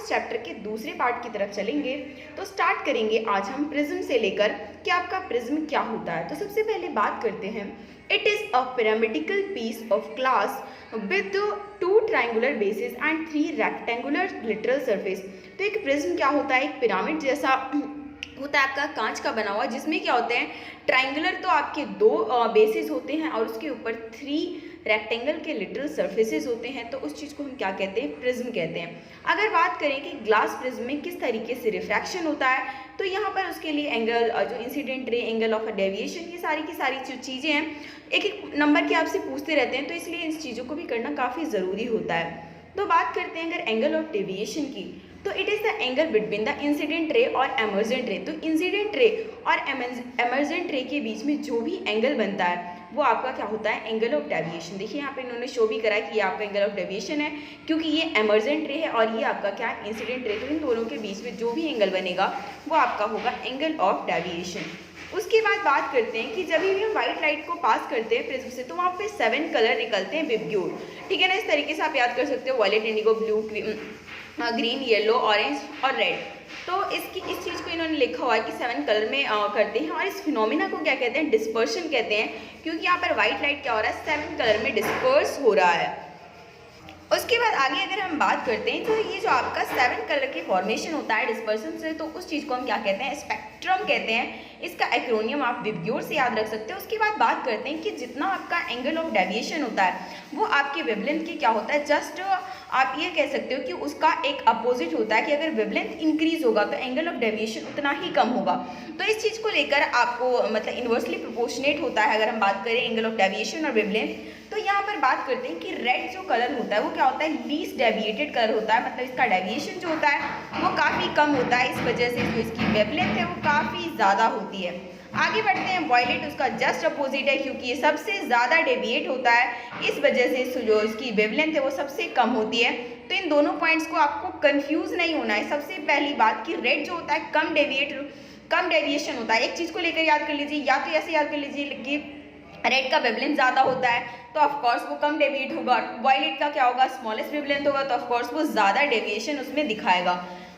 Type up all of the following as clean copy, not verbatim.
इस चैप्टर के दूसरे पार्ट की तरफ चलेंगे। तो स्टार्ट करेंगे आज हम प्रिज्म से लेकर कि आपका प्रिज्म क्या होता है। तो सबसे पहले बात करते हैं, it is a pyramidical piece of glass with 2 triangular bases and 3 rectangular lateral surface. तो एक प्रिज्म क्या होता है, एक पिरामिड जैसा होता है आपका कांच का बना हुआ, जिसमें क्या होते हैं ट्रायंगुलर तो आपके 2 बेसिस होते हैं और उसके ऊपर 3 रेक्टेंगल के लिटरल सरफेसेस होते हैं। तो उस चीज़ को हम क्या कहते हैं, प्रिज्म कहते हैं। अगर बात करें कि ग्लास प्रिज्म में किस तरीके से रिफ्रैक्शन होता है, तो यहाँ पर उसके लिए एंगल, जो incident ray, angle of deviation, ये सारी की सारी जो चीज़ें हैं एक एक नंबर के आपसे पूछते रहते हैं, तो इसलिए इन चीज़ों को भी करना काफ़ी ज़रूरी होता है। तो बात करते हैं अगर एंगल ऑफ डेविएशन की, तो it is the angle between the incident ray और एमर्जेंट रे। तो इंसिडेंट रे और एमर्जेंट रे के बीच में जो भी एंगल बनता है वो आपका क्या होता है, एंगल ऑफ डेविएशन। देखिए यहाँ पे इन्होंने शो भी करा है कि ये आपका एंगल ऑफ डेविएशन है, क्योंकि ये एमर्जेंट रे है और ये आपका क्या है, इंसिडेंट रे। तो इन दोनों के बीच में जो भी एंगल बनेगा वो आपका होगा एंगल ऑफ डेविएशन। उसके बाद बात करते हैं कि जब भी हम व्हाइट लाइट को पास करते हैं प्रिज्म से, तो वहाँ पे 7 कलर निकलते हैं विबग्योर, ठीक है ना। इस तरीके से आप याद कर सकते हो, violet, indigo, blue, green, yellow, orange और रेड। तो इस चीज़ को इन्होंने लिखा हुआ है कि 7 कलर में करते हैं। और इस फिनोमिना को क्या कहते हैं, डिस्पर्शन कहते हैं, क्योंकि यहाँ पर व्हाइट लाइट क्या हो रहा है, 7 कलर में डिस्पर्स हो रहा है। उसके बाद आगे अगर हम बात करते हैं, तो ये जो आपका 7 कलर की फॉर्मेशन होता है डिस्पर्सन से, तो उस चीज़ को हम क्या कहते हैं, स्पेक्ट्रम कहते हैं। इसका एक्रोनियम आप विबग्योर से याद रख सकते हो। उसके बाद बात करते हैं कि जितना आपका एंगल ऑफ डेविएशन होता है वो आपके वेवलेंथ के क्या होता है, जस्ट आप ये कह सकते हो कि उसका एक अपोजिट होता है, कि अगर वेवलेंथ इंक्रीज होगा तो एंगल ऑफ डेविएशन उतना ही कम होगा। तो इस चीज़ को लेकर आपको मतलब इन्वर्सली प्रोपोर्शनेट होता है अगर हम बात करें एंगल ऑफ डेविएशन और वेवलेंथ। तो यहाँ पर बात करते हैं कि रेड जो कलर होता है वो क्या होता है, लीस्ट डेविएटेड कलर होता है, मतलब इसका डेविएशन जो होता है वो काफ़ी कम होता है। इस वजह से जो इसकी वेवलेंथ है वो काफ़ी ज़्यादा होती है। आगे बढ़ते हैं, वॉयलेट उसका जस्ट अपोजिट है, क्योंकि ये सबसे ज़्यादा डेविएट होता है, इस वजह से जो इसकी वेवलेंथ है वो सबसे कम होती है। तो इन दोनों पॉइंट्स को आपको कंफ्यूज नहीं होना है। सबसे पहली बात कि रेड जो होता है कम डेविएशन होता है। एक चीज़ को लेकर याद कर लीजिए, या तो ऐसे याद कर लीजिए कि रेड का वेवलेंथ ज़्यादा होता है तो ऑफकोर्स वो कम डेविएट होगा। वॉयलेट का क्या होगा, स्मॉलेस्ट वेवलेंथ होगा, तो ऑफकोर्स वो ज़्यादा डेविएशन उसमें दिखाएगा।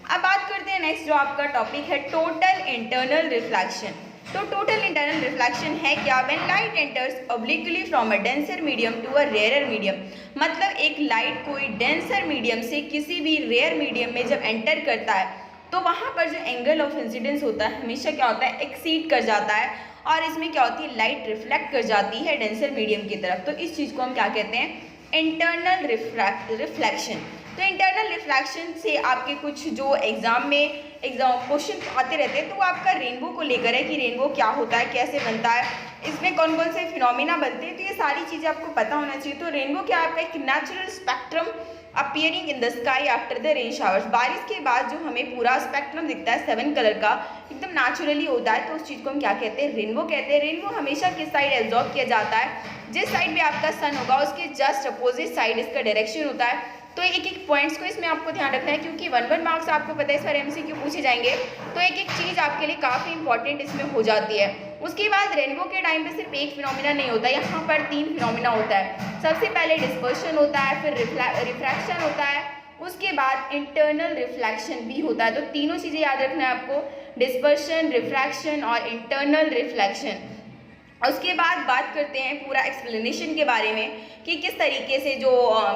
अब बात करते हैं नेक्स्ट जो आपका टॉपिक है, टोटल इंटरनल रिफ्लेक्शन। तो टोटल इंटरनल रिफ्लेक्शन है क्या, when light enters obliquely from a denser medium to a rarer medium. मतलब एक लाइट कोई डेंसर मीडियम से किसी भी रेयर मीडियम में जब एंटर करता है तो वहाँ पर जो एंगल ऑफ इंसिडेंस होता है हमेशा क्या होता है, एक्सीड कर जाता है, और इसमें क्या होती है, लाइट रिफ्लेक्ट कर जाती है डेंसर मीडियम की तरफ। तो इस चीज़ को हम क्या कहते हैं, इंटरनल रिफ्लेक्शन। तो इंटरनल रिफ्लेक्शन से आपके कुछ जो एग्जाम क्वेश्चन आते रहते हैं, तो वो आपका रेनबो को लेकर है कि रेनबो क्या होता है, कैसे बनता है, इसमें कौन कौन से फिनोमिना बनते हैं। तो ये सारी चीज़ें आपको पता होना चाहिए। तो रेनबो क्या आपका एक natural spectrum appearing in the sky after the rain showers. बारिश के बाद जो हमें पूरा स्पेक्ट्रम दिखता है 7 कलर का, एकदम नेचुरली होता है, तो उस चीज़ को हम क्या कहते हैं, रेनबो कहते हैं। रेनबो हमेशा किस साइड एब्जॉर्ब किया जाता है, जिस साइड भी आपका सन होगा उसके जस्ट अपोजिट साइड इसका डायरेक्शन होता है। तो एक एक पॉइंट्स को इसमें आपको ध्यान रखना है, क्योंकि 1 मार्क्स आपको पता है इस बार MCQ पूछे जाएंगे, तो एक एक चीज़ आपके लिए काफ़ी इंपॉर्टेंट इसमें हो जाती है। उसके बाद रेनबो के टाइम पे सिर्फ एक फिनोमिना नहीं होता, यहाँ पर 3 फिनोमिना होता है। सबसे पहले डिस्पर्शन होता है, फिर रिफ्रैक्शन होता है, उसके बाद इंटरनल रिफ्लेक्शन भी होता है। तो तीनों चीज़ें याद रखना है आपको, डिस्पर्शन, रिफ्रैक्शन और इंटरनल रिफ्लेक्शन। उसके बाद बात करते हैं पूरा एक्सप्लेनेशन के बारे में कि किस तरीके से जो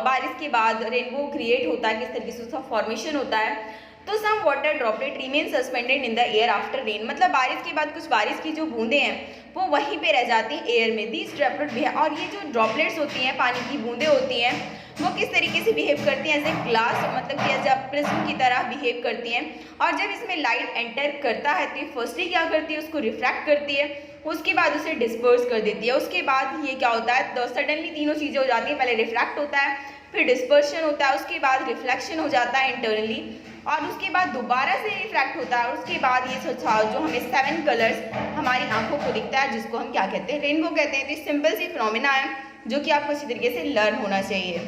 बारिश के बाद रेनबो क्रिएट होता है, किस तरीके से उसका फॉर्मेशन होता है। तो some water droplet remain suspended in the air after rain. मतलब बारिश के बाद कुछ बारिश की जो बूंदें हैं वो वहीं पे रह जाती हैं एयर में। दीज ड्रॉपलेट भी है, और ये जो ड्रॉपलेट्स होती हैं, पानी की बूंदें होती हैं, वो किस तरीके से बिहेव करती हैं, एज ए ग्लास, मतलब कि एज अ प्रिज्म की तरह बिहेव करती हैं। और जब इसमें लाइट एंटर करता है तो ये फर्स्टली क्या करती है, उसको रिफ्रैक्ट करती है, उसके बाद उसे डिस्पर्स कर देती है। उसके बाद ये क्या होता है, तो सडनली तीनों चीज़ें हो जाती हैं, पहले रिफ्रैक्ट होता है, फिर डिस्पर्शन होता है, उसके बाद रिफ्लेक्शन हो जाता है इंटरनली, और उसके बाद दोबारा से रिफ्रैक्ट होता है, और उसके बाद ये जो हमें 7 कलर्स हमारी आंखों को दिखता है, जिसको हम क्या कहते हैं, रेनबो कहते हैं। तो ये सिंपल सी फिनोमिना है जो कि आपको अच्छी तरीके से लर्न होना चाहिए।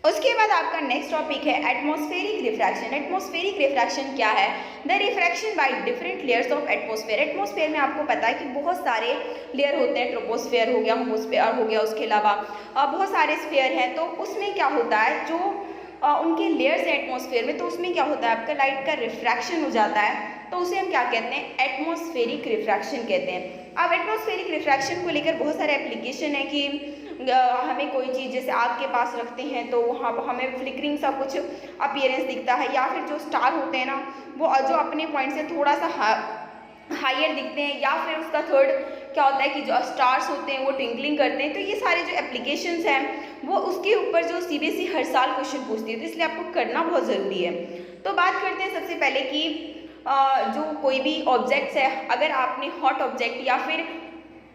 उसके बाद आपका नेक्स्ट टॉपिक है एटमॉस्फेरिक रिफ्रैक्शन। एटमॉस्फेरिक रिफ्रैक्शन क्या है, the refraction by different layers of atmosphere. Atmosphere में आपको पता है कि बहुत सारे लेयर होते हैं, ट्रोपोस्फेयर हो गया, होमोस्फेयर हो गया, उसके अलावा बहुत सारे स्फेयर हैं। तो उसमें क्या होता है, जो उनके लेयर्स है एटमॉस्फेयर में, तो उसमें क्या होता है आपका लाइट का रिफ्रैक्शन हो जाता है, तो उसे हम क्या कहते हैं, एटमॉस्फेरिक रिफ्रैक्शन कहते हैं। अब एटमॉस्फेरिक रिफ्रैक्शन को लेकर बहुत सारे एप्लीकेशन है कि हमें कोई चीज़ जैसे आग के पास रखते हैं तो वहाँ हमें फ्लिकरिंग सा कुछ अपीयरेंस दिखता है, या फिर जो स्टार होते हैं ना वो जो अपने पॉइंट से थोड़ा सा हायर दिखते हैं, या फिर उसका थर्ड क्या होता है कि जो स्टार्स होते हैं वो ट्विंकलिंग करते हैं। तो ये सारे जो एप्लीकेशंस हैं वो उसके ऊपर जो सीबीएसई हर साल क्वेश्चन पूछती है, तो इसलिए आपको करना बहुत ज़रूरी है। तो बात करते हैं सबसे पहले कि जो कोई भी ऑब्जेक्ट्स है, अगर आपने हॉट ऑब्जेक्ट या फिर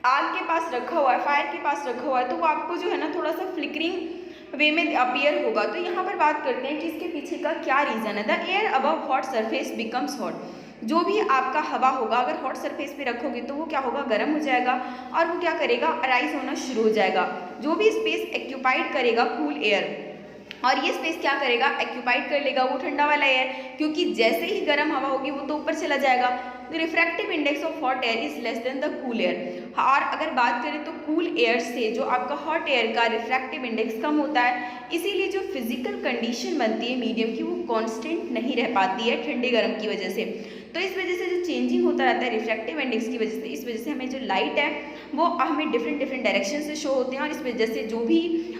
आग के पास रखा हुआ है, फायर के पास रखा हुआ है, तो वो आपको जो है ना थोड़ा सा फ्लिकरिंग वे में अपीयर होगा। तो यहाँ पर बात करते हैं कि इसके पीछे का क्या रीज़न है। The air above hot surface becomes hot, जो भी आपका हवा होगा अगर हॉट सरफेस पे रखोगे तो वो क्या होगा, गर्म हो जाएगा और वो क्या करेगा, अराइज होना शुरू हो जाएगा। जो भी स्पेस एक्यूपाइड करेगा कूल एयर, और ये स्पेस क्या करेगा, एक्यूपाइड कर लेगा वो ठंडा वाला एयर, क्योंकि जैसे ही गर्म हवा होगी वो तो ऊपर चला जाएगा। The refractive index of hot air is less than the cool air. और अगर बात करें तो कूल एयर से जो आपका हॉट एयर का रिफ्रैक्टिव इंडेक्स कम होता है, इसीलिए जो फिजिकल कंडीशन बनती है मीडियम की वो कांस्टेंट नहीं रह पाती है ठंडे गर्म की वजह से। तो इस वजह से जो चेंजिंग होता रहता है रिफ्रैक्टिव इंडेक्स की वजह से, इस वजह से हमें जो लाइट है वो हमें डिफरेंट डायरेक्शन से शो होते हैं, और इस वजह से जो भी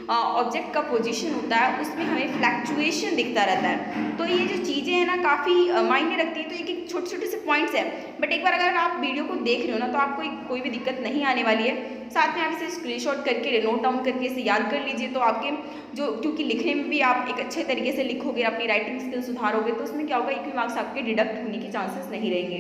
ऑब्जेक्ट का पोजीशन होता है उसमें हमें फ्लैक्चुएशन दिखता रहता है। तो ये जो चीज़ें हैं ना काफ़ी मायने रखती है। तो एक एक छोटे छोटे से पॉइंट्स हैं, बट एक बार अगर आप वीडियो को देख रहे हो ना तो आपको कोई भी दिक्कत नहीं आने वाली है। साथ में आप इसे स्क्रीनशॉट करके नोट डाउन करके इसे याद कर लीजिए, तो आपके जो, क्योंकि लिखने में भी आप एक अच्छे तरीके से लिखोगे, अपनी राइटिंग स्किल सुधारोगे, तो उसमें क्या होगा, एक भी मार्क्स आपके डिडक्ट होने के चांसेस नहीं रहेंगे।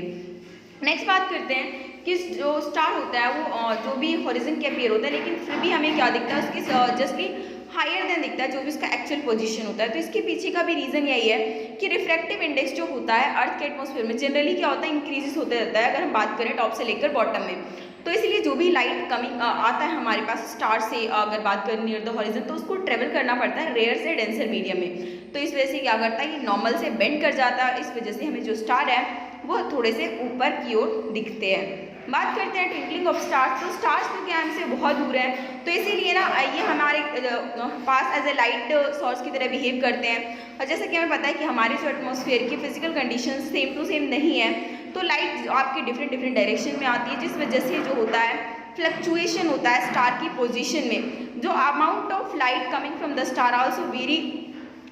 नेक्स्ट बात करते हैं कि जो स्टार होता है वो जो भी हॉरिजन के अपीयर होता है, लेकिन फिर भी हमें क्या दिखता है, उसकी जस्टली हायर देन दिखता है जो भी उसका एक्चुअल पोजीशन होता है। तो इसके पीछे का भी रीज़न यही है कि रिफ्रैक्टिव इंडेक्स जो होता है अर्थ के एटमॉस्फेयर में जनरली क्या होता है, इंक्रीजेस होते रहता है, अगर हम बात करें टॉप से लेकर बॉटम में। तो इसलिए जो भी लाइट कमिंग आता है हमारे पास स्टार से, अगर बात करें नियर द हॉरिजन, तो उसको ट्रेवल करना पड़ता है रेयर से डेंसर मीडियम में। तो इस वजह से क्या करता है कि नॉर्मल से बेंड कर जाता है, इस वजह से हमें जो स्टार है वो थोड़े से ऊपर की ओर दिखते हैं। बात करते हैं ट्विंकलिंग ऑफ स्टार्स। तो स्टार्स तो क्या हमसे बहुत दूर है, तो इसीलिए ना ये हमारे पास एज ए लाइट सोर्स की तरह बिहेव करते हैं। और जैसे कि हमें पता है कि हमारे जो एटमॉस्फेयर की physical condition same to same नहीं है, तो लाइट आपके डिफरेंट डायरेक्शन में आती है, जिस वजह से जो होता है फ्लक्चुएशन होता है स्टार की पोजीशन में। जो amount of light coming from the star also vary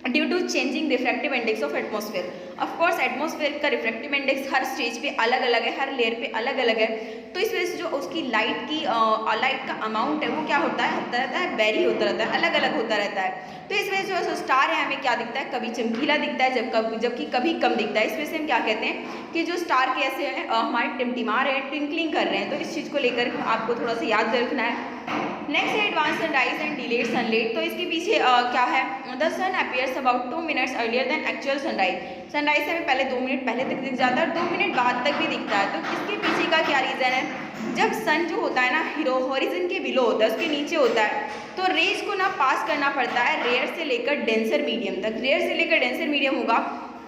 due to changing refractive index of atmosphere. Of course atmosphere का रिफ्रैक्टिव इंडेक्स हर स्टेज पे अलग अलग है, हर लेयर पे अलग अलग है, तो इस वजह से जो उसकी लाइट का अमाउंट है वो क्या होता रहता है वेरी होता रहता है, अलग अलग होता रहता है। तो इस वजह से जो स्टार है हमें क्या दिखता है, कभी चमकीला दिखता है जबकि कभी कम दिखता है। इस वजह से हम क्या कहते हैं कि जो स्टार कैसे हैं, हमारे टिमटिमा रहे हैं, ट्विंकलिंग कर रहे हैं। तो इस चीज़ को लेकर आपको थोड़ा सा याद रखना है। नेक्स्ट है advance sunrise and delayed sunlight. तो इसके पीछे क्या है, the sun appears about 2 minutes earlier than actual sunrise. Sunrise से हमें पहले 2 मिनट पहले तक दिख जाता है और 2 मिनट बाद तक भी दिखता है। तो इसके पीछे का क्या रीज़न है, जब सन जो होता है ना हॉरिजन के बिलो होता है, उसके नीचे होता है, तो रेज को ना पास करना पड़ता है रेयर से लेकर डेंसर मीडियम तक। रेयर से लेकर डेंसर मीडियम होगा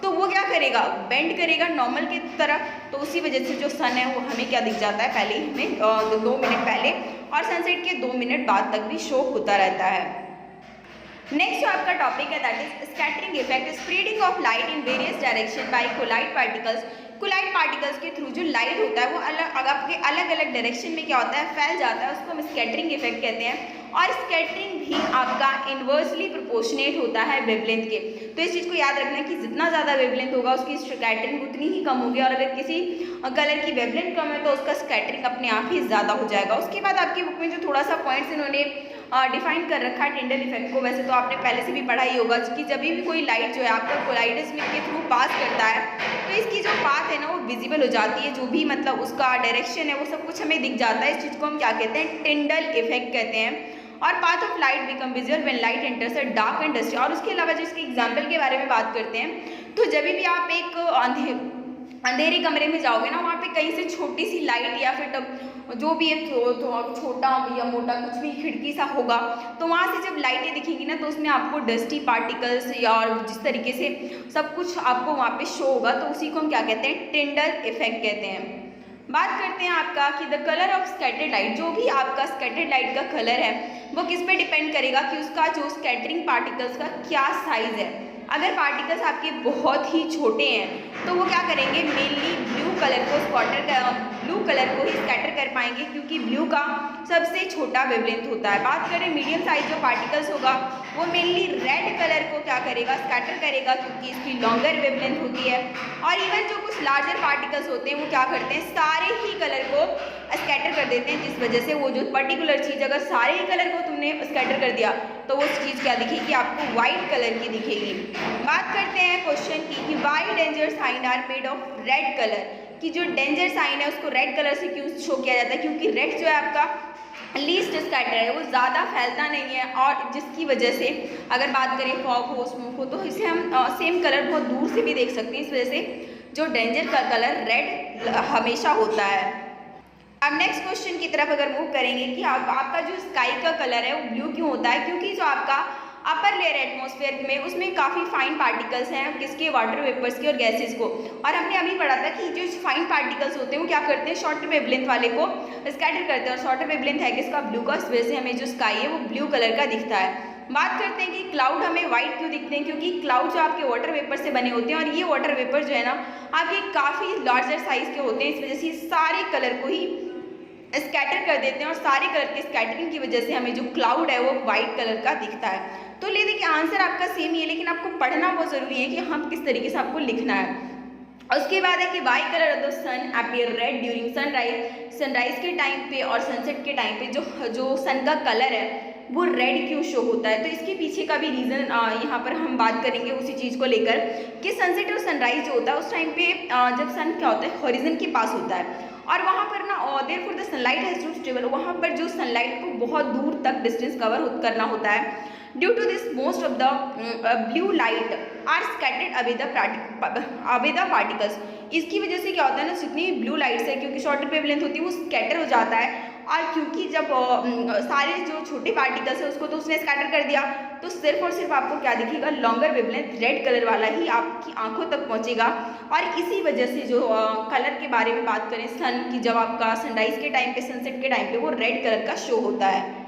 तो वो क्या करेगा, बेंड करेगा नॉर्मल की तरफ। तो उसी वजह से जो सन है वो हमें क्या दिख जाता है, पहले हमें 2 मिनट पहले और सनसेट के 2 मिनट बाद तक भी शो होता रहता है। नेक्स्ट जो आपका टॉपिक है that is scattering effect, spreading of light in various direction by colloid particles. Colloid particles के थ्रू जो लाइट होता है वो आपके अलग अलग डायरेक्शन में क्या होता है, फैल जाता है, उसको हम स्कैटरिंग इफेक्ट कहते हैं। और स्कैटरिंग भी आपका इन्वर्सली प्रोपोर्शनेट होता है वेवलेंथ के। तो इस चीज़ को याद रखना है कि जितना ज़्यादा वेवलेंथ होगा उसकी स्कैटरिंग उतनी ही कम होगी, और अगर किसी कलर की वेवलेंथ कम है तो उसका स्कैटरिंग अपने आप ही ज़्यादा हो जाएगा। उसके बाद आपकी बुक में जो थोड़ा सा पॉइंट्स इन्होंने डिफाइन कर रखा है टिंडल इफेक्ट को, वैसे तो आपने पहले से भी पढ़ा ही होगा कि जब भी कोई लाइट जो है आपका कोलाइडस में के थ्रू पास करता है तो इसकी जो पाथ है ना वो विजिबल हो जाती है, जो भी मतलब उसका डायरेक्शन है वो सब कुछ हमें दिख जाता है। इस चीज़ को हम क्या कहते हैं, टिंडल इफेक्ट कहते हैं। और path of light become visual when light enters a dark and dusty. और उसके अलावा जो इसके एग्जाम्पल के बारे में बात करते हैं, तो जब भी आप एक अंधेरे कमरे में जाओगे ना, वहाँ पे कहीं से छोटी सी लाइट या फिर जो भी एक छोटा या मोटा कुछ भी खिड़की सा होगा, तो वहाँ से जब लाइटें दिखेंगी ना तो उसमें आपको डस्टी पार्टिकल्स या जिस तरीके से सब कुछ आपको वहाँ पे शो होगा, तो उसी को हम क्या कहते हैं, टिंडल इफेक्ट कहते हैं। बात करते हैं आपका कि the colour of scattered light, जो भी आपका स्कैटर्ड लाइट का कलर है वो किस पे डिपेंड करेगा कि उसका जो स्कैटरिंग पार्टिकल्स का क्या साइज है। अगर पार्टिकल्स आपके बहुत ही छोटे हैं तो वो क्या करेंगे, मेनली ब्लू कलर को ही स्कैटर कर पाएंगे, क्योंकि ब्लू का सबसे छोटा वेवलेंथ होता है। बात करें मीडियम साइज जो पार्टिकल्स होगा वो मेनली रेड कलर को क्या करेगा, स्कैटर करेगा, क्योंकि इसकी लॉन्गर वेवलेंथ होती है। और इवन जो कुछ लार्जर पार्टिकल्स होते हैं वो क्या करते हैं, सारे ही कलर को स्कैटर कर देते हैं, जिस वजह से वो जो पर्टिकुलर चीज़, अगर सारे ही कलर को तुमने स्कैटर कर दिया तो वो चीज़ क्या दिखेगी, आपको वाइट कलर की दिखेगी। बात करते हैं क्वेश्चन की कि why danger sign are made of red colour, कि जो डेंजर साइन है उसको रेड कलर से क्यों शो किया जाता है, क्योंकि रेड जो है आपका लीस्ट स्कैटर है, वो ज़्यादा फैलता नहीं है, और जिसकी वजह से अगर बात करें फॉग हो, स्मोक हो, तो इसे हम सेम कलर बहुत दूर से भी देख सकते हैं। इस वजह से जो डेंजर का कलर रेड हमेशा होता है। अब नेक्स्ट क्वेश्चन की तरफ अगर मूव करेंगे कि आपका जो स्काई का कलर है वो ब्लू क्यों होता है, क्योंकि जो आपका अपर लेयर एटमॉस्फेयर में उसमें काफ़ी फाइन पार्टिकल्स हैं, किसके, वाटर वेपर्स के और गैसेस को। और हमने अभी पढ़ा था कि जो फाइन पार्टिकल्स होते हैं वो क्या करते हैं, शॉर्टर वेवलेंथ वाले को स्कैटर करते हैं, और शॉर्टर वेवलेंथ है किसका, ब्लू का। इस वजह से हमें जो स्काई है वो ब्लू कलर का दिखता है। बात करते हैं कि क्लाउड हमें वाइट क्यों दिखते हैं, क्योंकि क्लाउड जो आपके वाटर वेपर से बने होते हैं, और ये वाटर वेपर जो है ना आपके काफ़ी लार्जर साइज के होते हैं, इस वजह से सारे कलर को ही स्कैटर कर देते हैं, और सारे कलर के स्कैटरिंग की वजह से हमें जो क्लाउड है वो वाइट कलर का दिखता है। तो ले देखिए आंसर आपका सेम ही है, लेकिन आपको पढ़ना बहुत ज़रूरी है कि हम किस तरीके से आपको लिखना है। उसके बाद है कि why colour of the sun appear red during sunrise के टाइम पे और सनसेट के टाइम पे जो सन का कलर है वो रेड क्यों शो होता है। तो इसके पीछे का भी रीज़न यहाँ पर हम बात करेंगे उसी चीज़ को लेकर कि सनसेट और सनराइज जो होता है उस टाइम पे जब सन क्या होता है, हॉरिजन के पास होता है, और वहाँ पर ना therefore the sunlight has to travel, वहाँ पर जो सनलाइट को बहुत दूर तक डिस्टेंस कवर करना होता है। Due to this most of the blue light are scattered away the particles. इसकी वजह से क्या होता है ना, जितनी ब्लू लाइट्स है, क्योंकि शॉर्टर वेवलेंथ होती है वो स्कैटर हो जाता है, और क्योंकि जब सारे जो छोटे पार्टिकल्स है उसको तो उसने स्कैटर कर दिया, तो सिर्फ और सिर्फ आपको क्या दिखेगा, लॉन्गर वेवलेंथ रेड कलर वाला ही आपकी आंखों तक पहुंचेगा। और इसी वजह से जो कलर के बारे में बात करें सन की, जब आपका सनराइज के टाइम पे, सनसेट के टाइम पे वो रेड कलर का शो होता है।